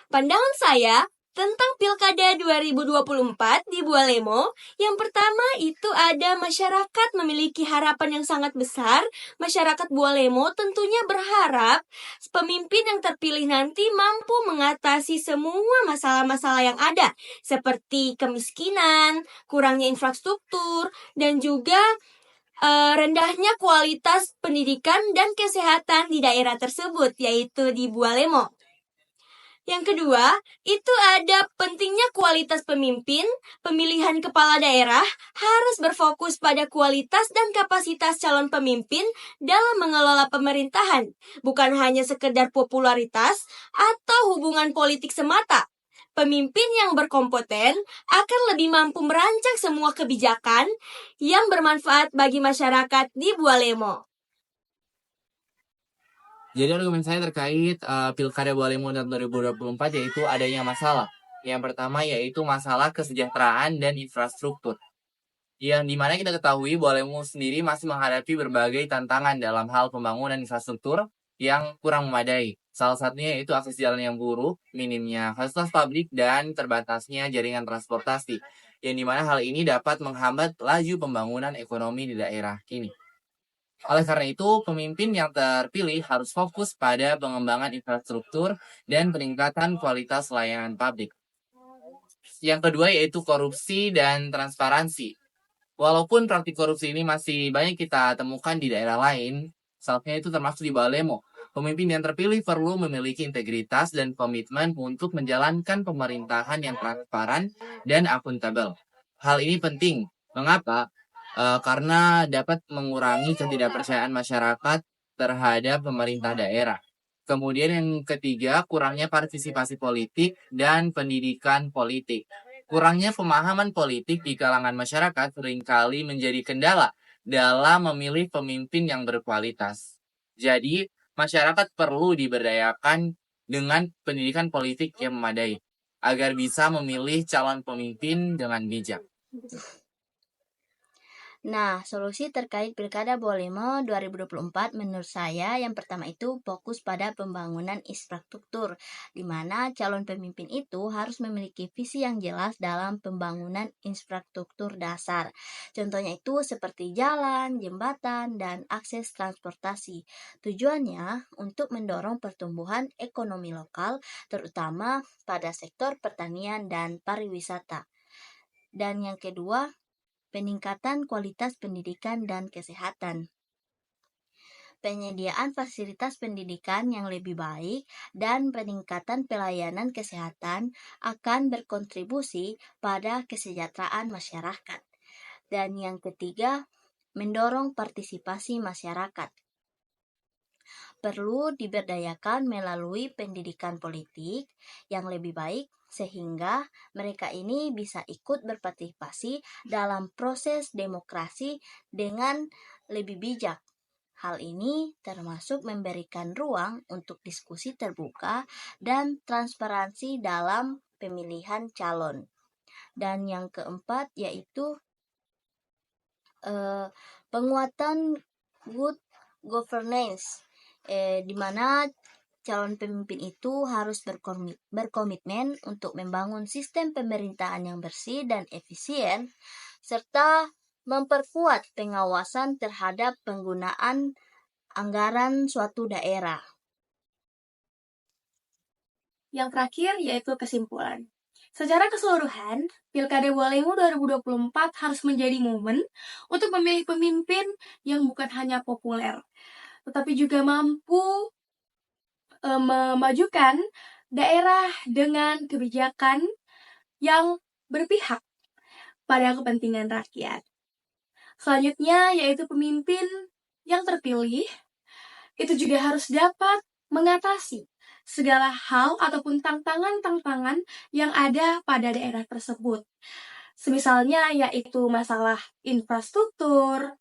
Pandangan saya tentang Pilkada 2024 di Bualemo, yang pertama itu ada masyarakat memiliki harapan yang sangat besar. Masyarakat Bualemo tentunya berharap pemimpin yang terpilih nanti mampu mengatasi semua masalah-masalah yang ada, seperti kemiskinan, kurangnya infrastruktur, dan juga rendahnya kualitas pendidikan dan kesehatan di daerah tersebut, yaitu di Bualemo. Yang kedua, itu ada pentingnya kualitas pemimpin. Pemilihan kepala daerah harus berfokus pada kualitas dan kapasitas calon pemimpin dalam mengelola pemerintahan, bukan hanya sekedar popularitas atau hubungan politik semata. Pemimpin yang berkompeten akan lebih mampu merancang semua kebijakan yang bermanfaat bagi masyarakat di Bualemo. Jadi argumen saya terkait Pilkada Bualemo tahun 2024 yaitu adanya masalah. Yang pertama yaitu masalah kesejahteraan dan infrastruktur. Yang dimana kita ketahui Bualemo sendiri masih menghadapi berbagai tantangan dalam hal pembangunan infrastruktur yang kurang memadai. Salah satunya yaitu akses jalan yang buruk, minimnya fasilitas publik, dan terbatasnya jaringan transportasi. Yang dimana hal ini dapat menghambat laju pembangunan ekonomi di daerah ini. Oleh karena itu, pemimpin yang terpilih harus fokus pada pengembangan infrastruktur dan peningkatan kualitas layanan publik. Yang kedua yaitu korupsi dan transparansi. Walaupun praktik korupsi ini masih banyak kita temukan di daerah lain, salah itu termasuk di Bualemo, pemimpin yang terpilih perlu memiliki integritas dan komitmen untuk menjalankan pemerintahan yang transparan dan akuntabel. Hal ini penting. Mengapa? Karena dapat mengurangi ketidakpercayaan masyarakat terhadap pemerintah daerah. Kemudian yang ketiga, kurangnya partisipasi politik dan pendidikan politik. Kurangnya pemahaman politik di kalangan masyarakat seringkali menjadi kendala dalam memilih pemimpin yang berkualitas. Jadi, masyarakat perlu diberdayakan dengan pendidikan politik yang memadai agar bisa memilih calon pemimpin dengan bijak. Nah, solusi terkait Pilkada Bualemo 2024 menurut saya yang pertama itu fokus pada pembangunan infrastruktur, di mana calon pemimpin itu harus memiliki visi yang jelas dalam pembangunan infrastruktur dasar. Contohnya itu seperti jalan, jembatan, dan akses transportasi. Tujuannya untuk mendorong pertumbuhan ekonomi lokal, terutama pada sektor pertanian dan pariwisata. Dan yang kedua, peningkatan kualitas pendidikan dan kesehatan. Penyediaan fasilitas pendidikan yang lebih baik dan peningkatan pelayanan kesehatan akan berkontribusi pada kesejahteraan masyarakat. Dan yang ketiga, mendorong partisipasi masyarakat. Perlu diberdayakan melalui pendidikan politik yang lebih baik sehingga mereka ini bisa ikut berpartisipasi dalam proses demokrasi dengan lebih bijak. Hal ini termasuk memberikan ruang untuk diskusi terbuka dan transparansi dalam pemilihan calon. Dan yang keempat yaitu penguatan good governance, di mana calon pemimpin itu harus berkomitmen untuk membangun sistem pemerintahan yang bersih dan efisien, serta memperkuat pengawasan terhadap penggunaan anggaran suatu daerah. Yang terakhir yaitu kesimpulan. Secara keseluruhan, Pilkada Bualemo 2024 harus menjadi momen untuk memilih pemimpin yang bukan hanya populer, tetapi juga mampu memajukan daerah dengan kebijakan yang berpihak pada kepentingan rakyat. Selanjutnya yaitu pemimpin yang terpilih itu juga harus dapat mengatasi segala hal ataupun tantangan-tantangan yang ada pada daerah tersebut. Semisalnya yaitu masalah infrastruktur,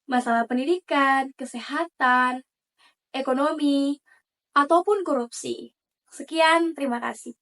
masalah pendidikan, kesehatan, ekonomi, ataupun korupsi. Sekian, terima kasih.